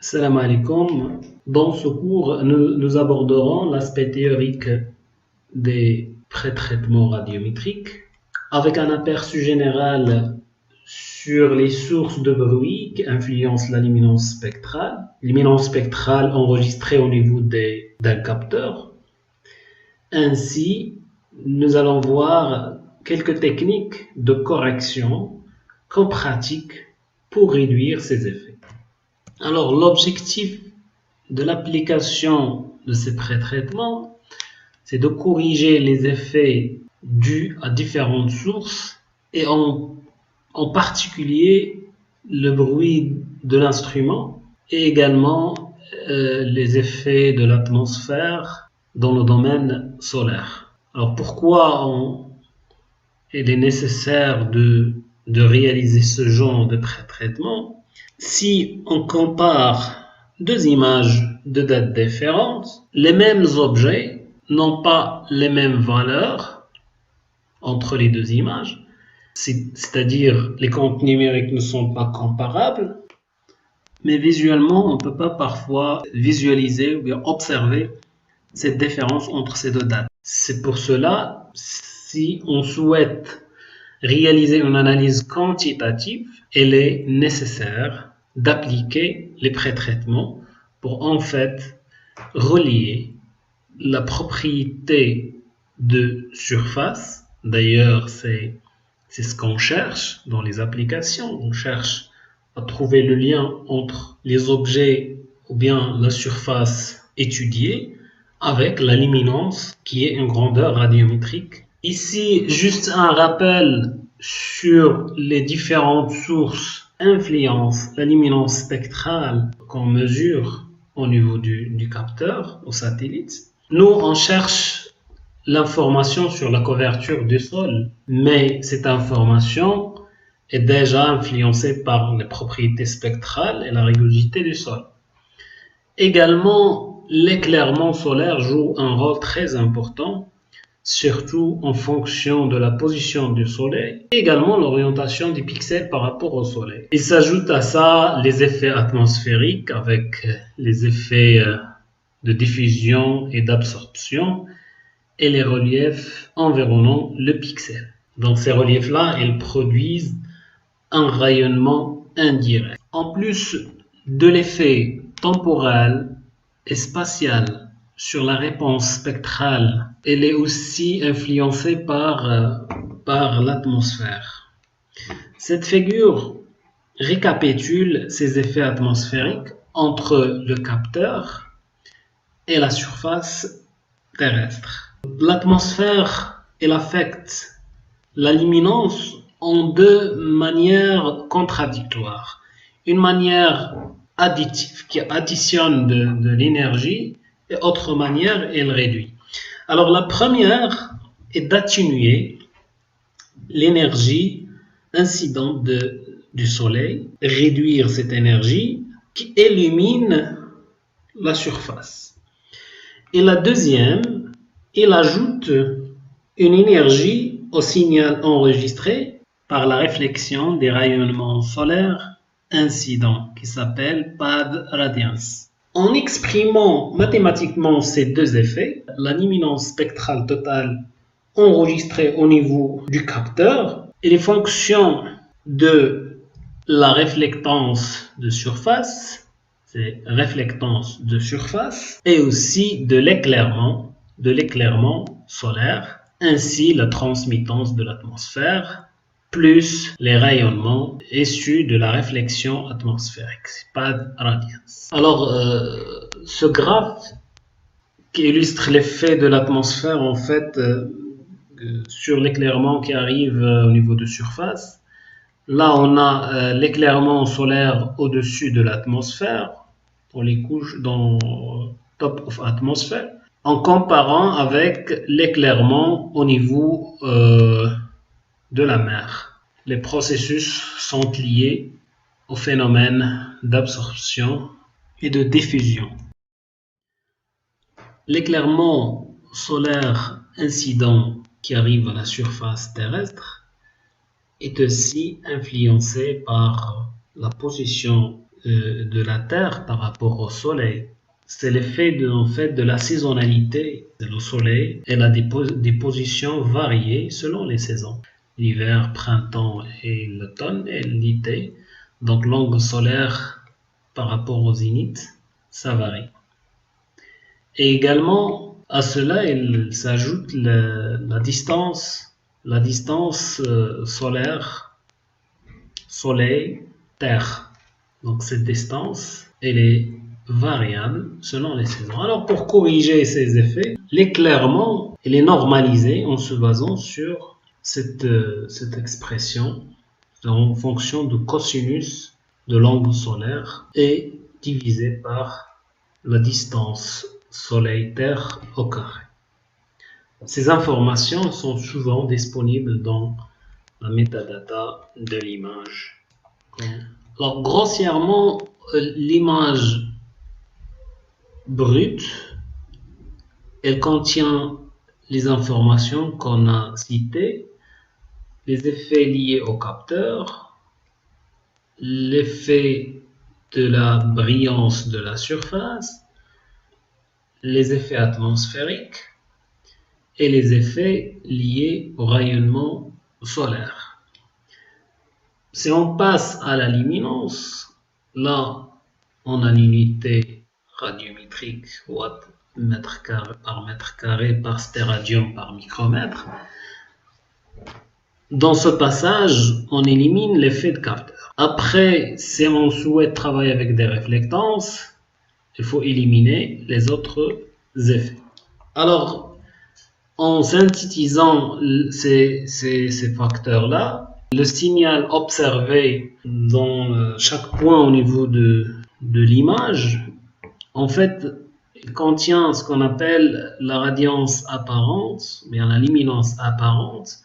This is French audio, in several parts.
Salam alaikum. Dans ce cours, nous aborderons l'aspect théorique des pré-traitements radiométriques avec un aperçu général sur les sources de bruit qui influencent la luminance spectrale enregistrée au niveau d'un capteur. Ainsi, nous allons voir quelques techniques de correction qu'on pratique pour réduire ces effets. Alors, l'objectif de l'application de ces pré-traitements, c'est de corriger les effets dus à différentes sources et en particulier le bruit de l'instrument et également les effets de l'atmosphère dans le domaine solaire. Alors, pourquoi il est nécessaire de réaliser ce genre de pré-traitement? Si on compare deux images de dates différentes, les mêmes objets n'ont pas les mêmes valeurs entre les deux images, c'est-à-dire les comptes numériques ne sont pas comparables, mais visuellement on ne peut pas parfois visualiser ou bien observer cette différence entre ces deux dates. C'est pour cela, si on souhaite réaliser une analyse quantitative, il est nécessaire d'appliquer les pré-traitements pour en fait relier la propriété de surface. D'ailleurs, c'est ce qu'on cherche dans les applications. On cherche à trouver le lien entre les objets ou bien la surface étudiée avec la luminance qui est une grandeur radiométrique. Ici, juste un rappel sur les différentes sources influencent la luminance spectrale qu'on mesure au niveau du capteur, au satellite. Nous, on cherche l'information sur la couverture du sol, mais cette information est déjà influencée par les propriétés spectrales et la rugosité du sol. Également, l'éclairement solaire joue un rôle très important, surtout en fonction de la position du soleil, et également l'orientation des pixels par rapport au soleil. Il s'ajoute à ça les effets atmosphériques avec les effets de diffusion et d'absorption et les reliefs environnant le pixel. Donc ces reliefs-là, ils produisent un rayonnement indirect. En plus de l'effet temporel et spatial sur la réponse spectrale, elle est aussi influencée par l'atmosphère. Cette figure récapitule ces effets atmosphériques entre le capteur et la surface terrestre. L'atmosphère, elle affecte la luminance en deux manières contradictoires. Une manière additive qui additionne de l'énergie et autre manière, elle réduit. Alors la première est d'atténuer l'énergie incidente du soleil, réduire cette énergie qui illumine la surface. Et la deuxième, elle ajoute une énergie au signal enregistré par la réflexion des rayonnements solaires incidents qui s'appelle pad radiance. En exprimant mathématiquement ces deux effets, la luminance spectrale totale enregistrée au niveau du capteur et les fonctions de la réflectance de surface, c'est réflectance de surface, et aussi de l'éclairement solaire, ainsi la transmittance de l'atmosphère, plus les rayonnements issus de la réflexion atmosphérique, pad radiance. Alors, ce graphe qui illustre l'effet de l'atmosphère en fait sur l'éclairement qui arrive au niveau de surface. Là, on a l'éclairement solaire au-dessus de l'atmosphère, dans les couches, dans top of atmosphere, en comparant avec l'éclairement au niveau de la mer. Les processus sont liés au phénomène d'absorption et de diffusion. L'éclairement solaire incident qui arrive à la surface terrestre est aussi influencé par la position de la Terre par rapport au Soleil. C'est l'effet en fait, de la saisonnalité. Le Soleil elle a des positions variées selon les saisons. L'hiver, printemps et l'automne et l'été. Donc l'angle solaire par rapport au zénith, ça varie. Et également, à cela, il s'ajoute la distance solaire, Soleil-Terre. Donc cette distance, elle est variable selon les saisons. Alors pour corriger ces effets, l'éclairement, il est normalisé en se basant sur cette expression en fonction du cosinus de l'angle solaire et divisé par la distance Soleil-Terre au carré. Ces informations sont souvent disponibles dans la metadata de l'image. Alors, grossièrement, l'image brute, elle contient les informations qu'on a citées, les effets liés au capteur, l'effet de la brillance de la surface, les effets atmosphériques et les effets liés au rayonnement solaire. Si on passe à la luminance, là, on a l'unité radiométrique, watt mètre carré par stéradium par micromètre. Dans ce passage, on élimine l'effet de capteur. Après, si on souhaite travailler avec des réflectances, il faut éliminer les autres effets. Alors, en synthétisant ces facteurs-là, le signal observé dans chaque point au niveau de l'image, en fait, il contient ce qu'on appelle la radiance apparente, bien la luminance apparente,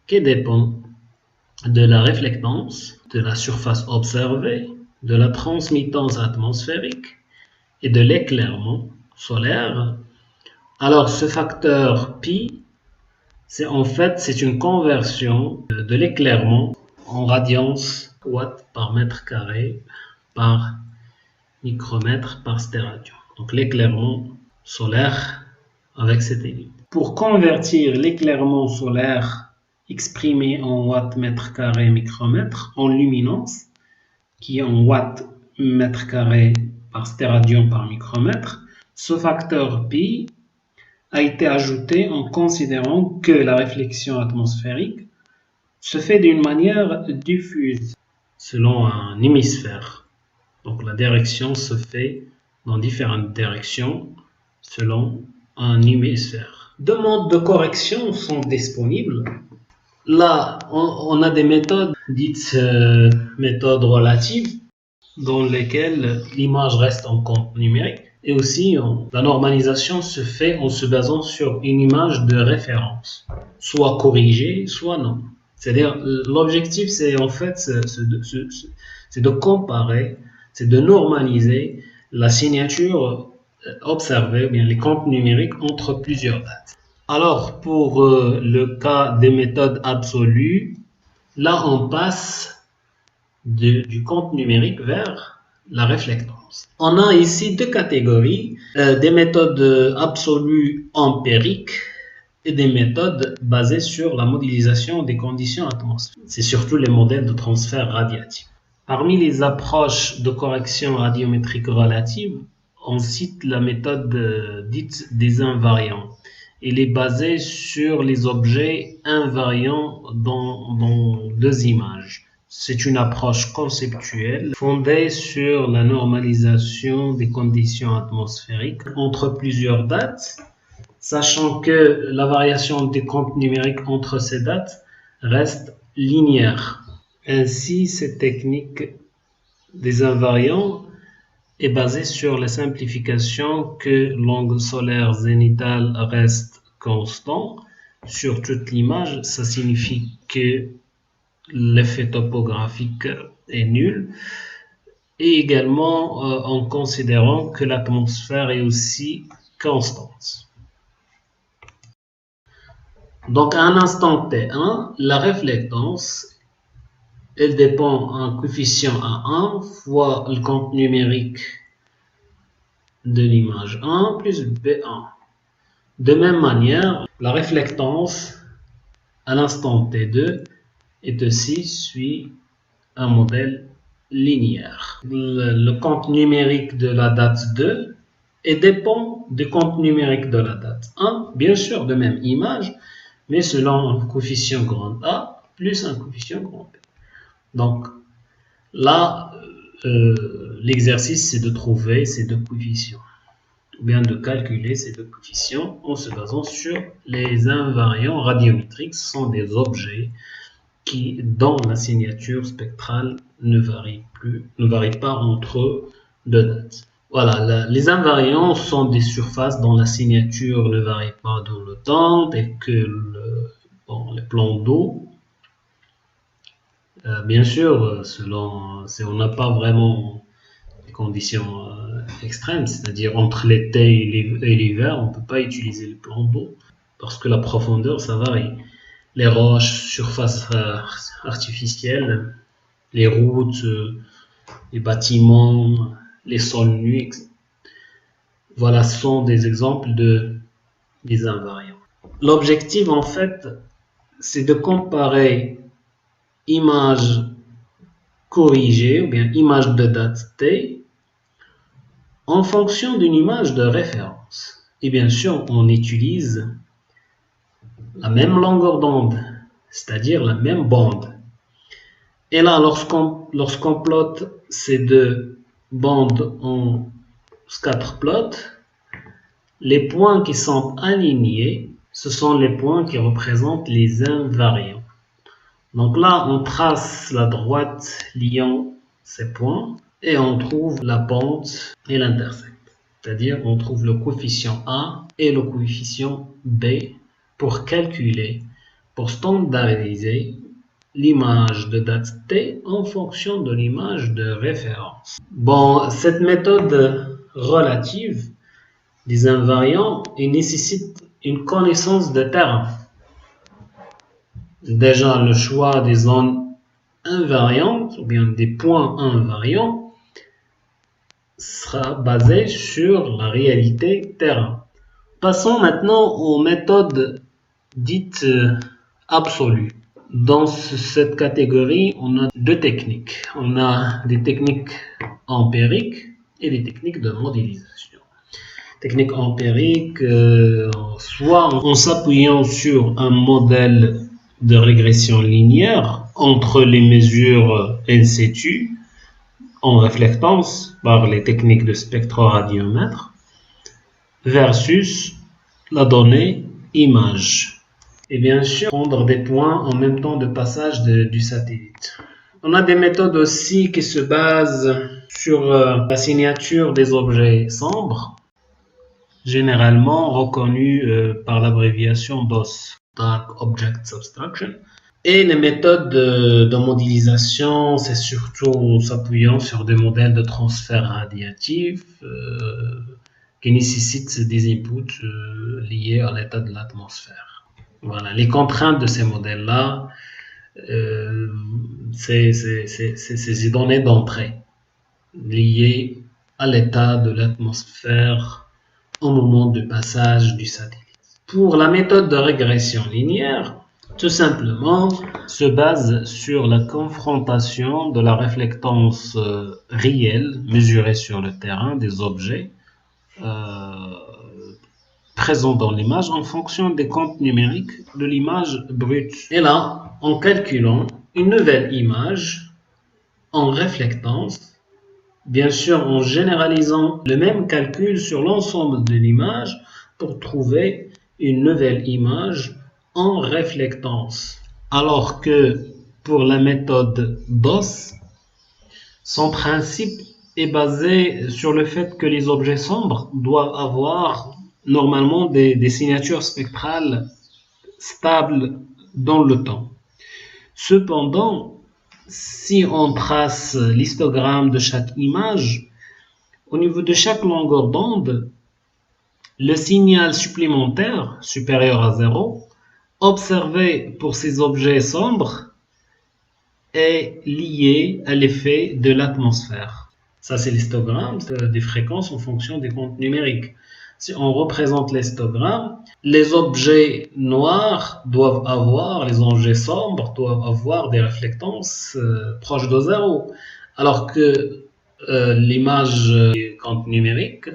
qui dépend de la réflectance, de la surface observée, de la transmittance atmosphérique et de l'éclairement solaire. Alors, ce facteur pi, c'est une conversion de l'éclairement en radiance watt par mètre carré par micromètre par stéradium. Donc l'éclairement solaire avec cette unité. Pour convertir l'éclairement solaire exprimé en watts mètre carré micromètre en luminance, qui est en watts mètre carré par stéradium par micromètre, ce facteur pi a été ajouté en considérant que la réflexion atmosphérique se fait d'une manière diffuse selon un hémisphère. Donc la direction se fait dans différentes directions selon un hémisphère. Deux modes de correction sont disponibles. Là, on a des méthodes dites méthodes relatives dans lesquelles l'image reste en compte numérique. Et aussi, la normalisation se fait en se basant sur une image de référence, soit corrigée, soit non. C'est-à-dire, l'objectif, c'est en fait c'est de comparer, c'est de normaliser la signature observée, ou bien les comptes numériques entre plusieurs dates. Alors, pour le cas des méthodes absolues, là, on passe du compte numérique vers la réflectance. On a ici deux catégories, des méthodes absolues empiriques et des méthodes basées sur la modélisation des conditions atmosphériques. C'est surtout les modèles de transfert radiatif. Parmi les approches de correction radiométrique relative, on cite la méthode dite des invariants. Elle est basée sur les objets invariants dans deux images. C'est une approche conceptuelle fondée sur la normalisation des conditions atmosphériques entre plusieurs dates, sachant que la variation des comptes numériques entre ces dates reste linéaire. Ainsi, cette technique des invariants est basée sur la simplification que l'angle solaire zénithal reste constant sur toute l'image. Ça signifie que l'effet topographique est nul, et également en considérant que l'atmosphère est aussi constante. Donc à un instant T1, la réflectance elle dépend d'un coefficient à 1 fois le compte numérique de l'image 1 plus B1. De même manière, la réflectance à l'instant T2 est aussi suit un modèle linéaire. Le compte numérique de la date 2 et dépend du compte numérique de la date 1, bien sûr de même image, mais selon un coefficient grand A plus un coefficient grand B. Donc là, l'exercice c'est de trouver ces deux coefficients, ou bien de calculer ces deux coefficients en se basant sur les invariants radiométriques. Ce sont des objets qui, dont la signature spectrale ne varie pas entre deux dates. Voilà, les invariants sont des surfaces dont la signature ne varie pas dans le temps, et que les plans d'eau, bien sûr, on n'a pas vraiment des conditions extrêmes, c'est-à-dire entre l'été et l'hiver, on ne peut pas utiliser le plan d'eau parce que la profondeur, ça varie. Les roches, surfaces artificielles, les routes, les bâtiments, les sols nus, voilà, ce sont des exemples des invariants. L'objectif, en fait, c'est de comparer image corrigée ou bien image de date T en fonction d'une image de référence. Et bien sûr, on utilise la même longueur d'onde, c'est-à-dire la même bande. Et là, lorsqu'on plotte ces deux bandes en scatterplot, les points qui sont alignés, ce sont les points qui représentent les invariants. Donc là, on trace la droite liant ces points et on trouve la pente et l'intercept. C'est-à-dire, on trouve le coefficient A et le coefficient B pour calculer, pour standardiser l'image de date T en fonction de l'image de référence. Bon, cette méthode relative des invariants nécessite une connaissance de terrain. Déjà, le choix des zones invariantes ou bien des points invariants sera basé sur la réalité terrain. Passons maintenant aux méthodes dites absolues. Dans cette catégorie, on a deux techniques. On a des techniques empiriques et des techniques de modélisation. Technique empirique, soit en s'appuyant sur un modèle de régression linéaire entre les mesures in situ en réflectance par les techniques de spectroradiomètre versus la donnée image. Et bien sûr, prendre des points en même temps de passage du satellite. On a des méthodes aussi qui se basent sur la signature des objets sombres, généralement reconnues par l'abréviation DOS, Dark Object Subtraction. Et les méthodes de modélisation, c'est surtout en s'appuyant sur des modèles de transfert radiatif qui nécessitent des inputs liés à l'état de l'atmosphère. Voilà, les contraintes de ces modèles-là, c'est ces données d'entrée liées à l'état de l'atmosphère au moment du passage du satellite. Pour la méthode de régression linéaire, tout simplement, se base sur la confrontation de la réflectance réelle mesurée sur le terrain des objets présents dans l'image en fonction des comptes numériques de l'image brute. Et là, en calculant une nouvelle image en réflectance, bien sûr en généralisant le même calcul sur l'ensemble de l'image pour trouver une nouvelle image en réflectance. Alors que pour la méthode DOS, son principe est basé sur le fait que les objets sombres doivent avoir normalement des signatures spectrales stables dans le temps. Cependant, si on trace l'histogramme de chaque image, au niveau de chaque longueur d'onde, le signal supplémentaire supérieur à 0, observé pour ces objets sombres, est lié à l'effet de l'atmosphère. Ça, c'est l'histogramme des fréquences en fonction des comptes numériques. Si on représente l'histogramme, les objets noirs doivent avoir, les objets sombres doivent avoir des réflectances proches de zéro, alors que l'image des comptes numériques,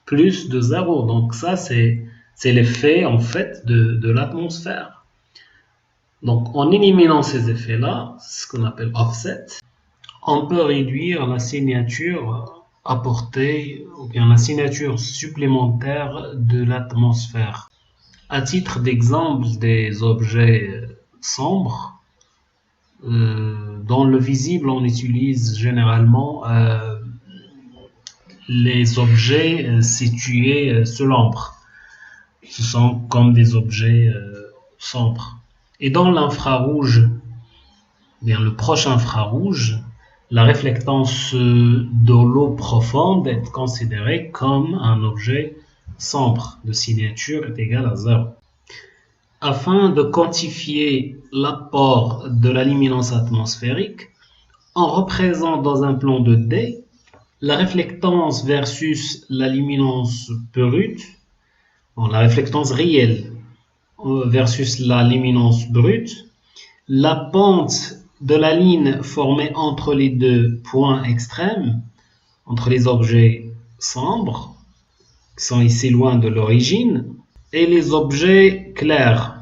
plus de zéro. Donc ça, c'est l'effet en fait de l'atmosphère. Donc en éliminant ces effets-là, ce qu'on appelle offset, on peut réduire la signature apportée ou bien la signature supplémentaire de l'atmosphère. À titre d'exemple des objets sombres, dans le visible, on utilise généralement les objets situés sous l'ombre. Ce sont comme des objets sombres. Et dans l'infrarouge, bien le proche infrarouge, la réflectance de l'eau profonde est considérée comme un objet sombre de signature est égale à 0. Afin de quantifier l'apport de la luminance atmosphérique, on représente dans un plan de D la réflectance versus la luminance brute, la réflectance réelle versus la luminance brute, la pente de la ligne formée entre les deux points extrêmes, entre les objets sombres, qui sont ici loin de l'origine, et les objets clairs.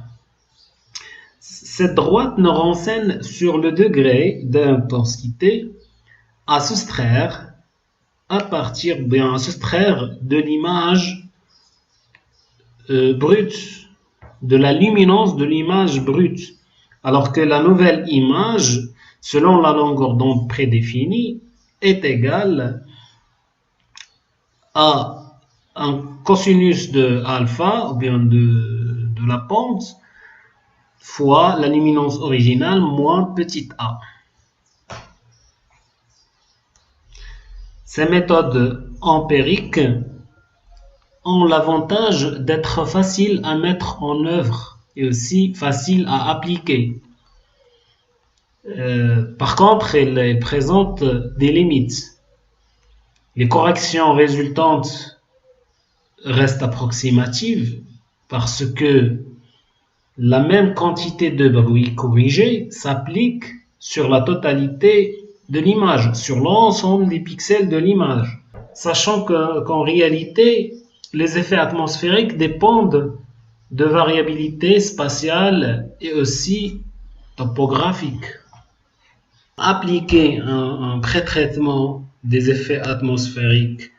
Cette droite nous renseigne sur le degré d'intensité à soustraire à soustraire de l'image brute, de la luminance de l'image brute. Alors que la nouvelle image, selon la longueur d'onde prédéfinie, est égale à un cosinus de alpha, ou bien de la pente, fois la luminance originale moins petit a. Ces méthodes empiriques ont l'avantage d'être faciles à mettre en œuvre et aussi faciles à appliquer. Par contre, elles présentent des limites. Les corrections résultantes restent approximatives parce que la même quantité de bruit corrigé s'applique sur la totalité de l'image, sur l'ensemble des pixels de l'image, sachant qu'en réalité, les effets atmosphériques dépendent de variabilité spatiale et aussi topographique. Appliquer un pré-traitement des effets atmosphériques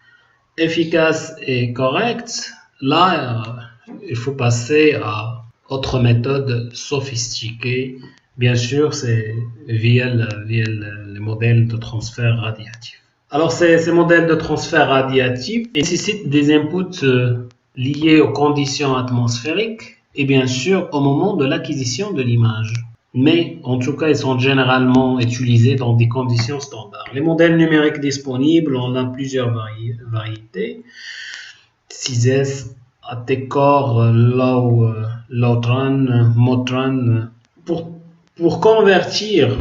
efficace et correct, là, il faut passer à autre méthode sophistiquée. Bien sûr, c'est via les modèles de transfert radiatif. Alors, ces modèles de transfert radiatif nécessitent des inputs liés aux conditions atmosphériques et bien sûr au moment de l'acquisition de l'image. Mais en tout cas, ils sont généralement utilisés dans des conditions standards. Les modèles numériques disponibles, on a plusieurs variétés. 6S, AT-Core, Lowtran, Motran. Pour convertir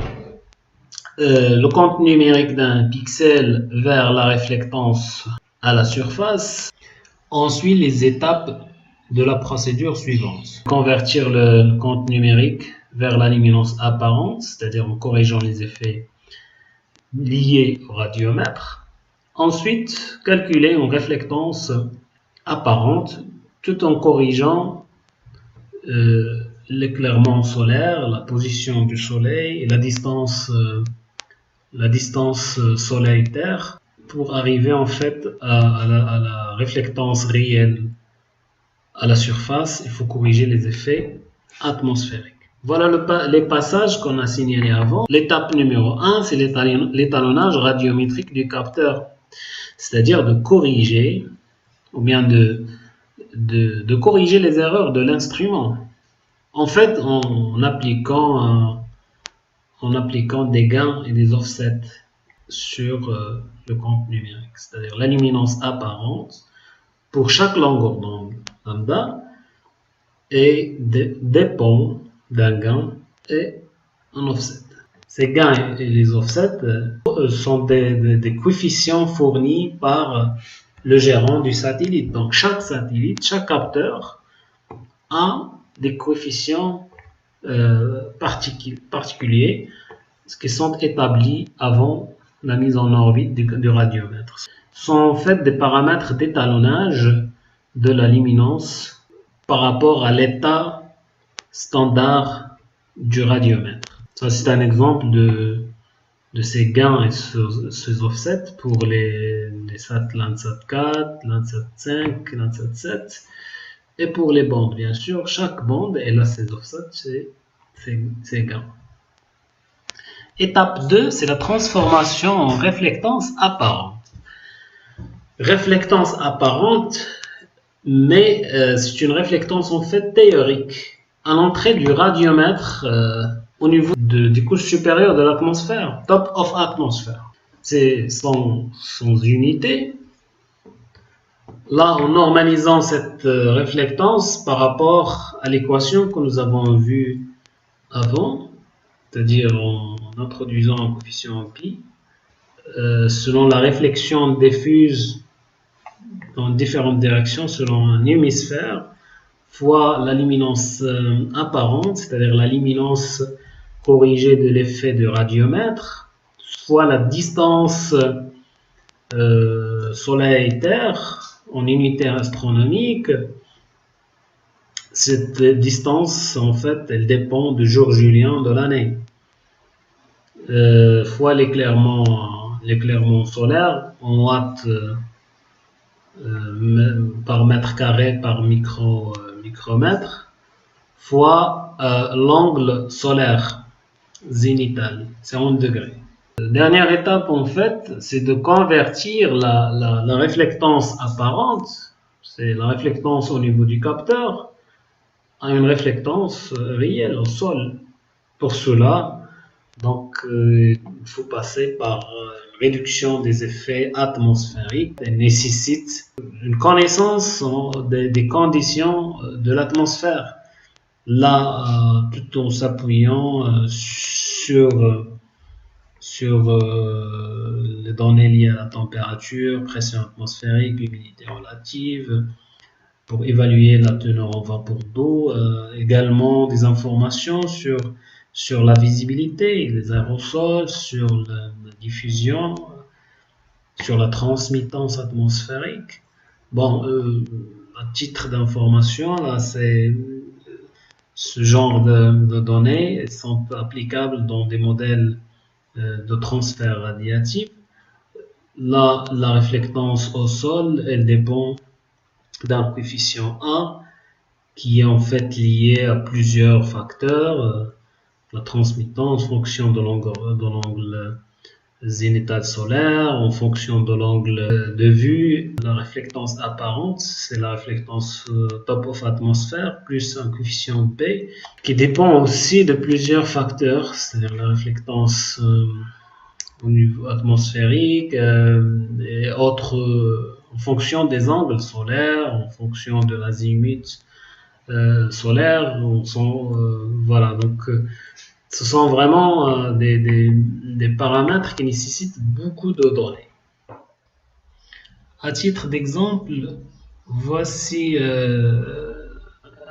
le compte numérique d'un pixel vers la réflectance à la surface, on suit les étapes de la procédure suivante. Convertir le compte numérique vers la luminance apparente, c'est-à-dire en corrigeant les effets liés au radiomètre. Ensuite, calculer une réflectance apparente tout en corrigeant l'éclairement solaire, la position du soleil et la distance soleil-terre pour arriver en fait à la réflectance réelle à la surface. Il faut corriger les effets atmosphériques. Voilà les passages qu'on a signalés avant. L'étape numéro 1, c'est l'étalonnage radiométrique du capteur, c'est-à-dire de corriger ou bien de corriger les erreurs de l'instrument. En fait, en appliquant des gains et des offsets sur le compte numérique, c'est-à-dire la luminance apparente pour chaque longueur d'onde lambda et dépend d'un gain et un offset. Ces gains et les offsets sont des coefficients fournis par le gérant du satellite. Donc chaque satellite, chaque capteur a des coefficients particuliers qui sont établis avant la mise en orbite du radiomètre. Ce sont en fait des paramètres d'étalonnage de la luminance par rapport à l'état standard du radiomètre. Ça, c'est un exemple de ces gains et ces offsets pour les SAT Landsat 4, Landsat 5, Landsat 7. Et pour les bandes, bien sûr, chaque bande, elle a ses offsets, ses gains. Étape 2, c'est la transformation en réflectance apparente. Réflectance apparente, mais c'est une réflectance en fait théorique. À l'entrée du radiomètre, au niveau des couches supérieures de l'atmosphère, top of atmosphere. C'est sans unité. Là, en normalisant cette réflectance par rapport à l'équation que nous avons vue avant, c'est-à-dire en introduisant un coefficient pi, selon la réflexion diffuse dans différentes directions selon un hémisphère, fois la luminance apparente, c'est-à-dire la luminance corrigée de l'effet de radiomètre, soit la distance Soleil-Terre en unité astronomique. Cette distance, en fait, elle dépend du jour julien de l'année. Fois l'éclairement solaire en watts par mètre carré par micromètre, fois l'angle solaire zénital, c'est en degrés. Dernière étape, en fait, c'est de convertir la réflectance apparente, c'est la réflectance au niveau du capteur, à une réflectance réelle au sol. Pour cela, donc, il faut passer par une réduction des effets atmosphériques. Elle nécessite une connaissance des conditions de l'atmosphère. Là, tout en s'appuyant sur les données liées à la température, pression atmosphérique, humidité relative, pour évaluer la teneur en vapeur d'eau, également des informations sur la visibilité, les aérosols, sur la diffusion, sur la transmittance atmosphérique. Bon, à titre d'information, là, c'est ce genre de données sont applicables dans des modèles de transfert radiatif. Là, la réflectance au sol, elle dépend d'un coefficient A qui est en fait lié à plusieurs facteurs. La transmittance en fonction de l'angle zénital solaire, en fonction de l'angle de vue. La réflectance apparente, c'est la réflectance top of atmosphère plus un coefficient B qui dépend aussi de plusieurs facteurs, c'est-à-dire la réflectance au niveau atmosphérique et autres en fonction des angles solaires, en fonction de l'azimut solaire. Voilà, donc ce sont vraiment des paramètres qui nécessitent beaucoup de données. À titre d'exemple, voici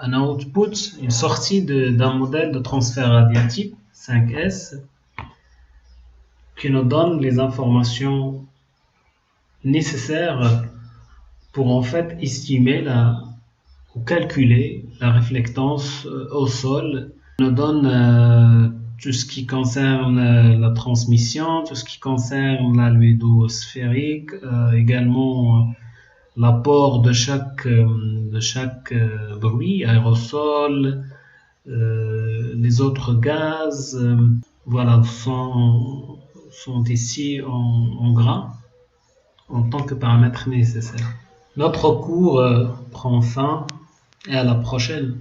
un output, une sortie d'un modèle de transfert radiatif 5S qui nous donne les informations nécessaires pour en fait estimer ou calculer la réflectance au sol. Nous donne tout ce qui concerne la transmission, tout ce qui concerne l'albédo sphérique, également l'apport de chaque bruit, aérosol, les autres gaz, voilà, sont ici en gras en tant que paramètres nécessaires. Notre cours prend fin et à la prochaine.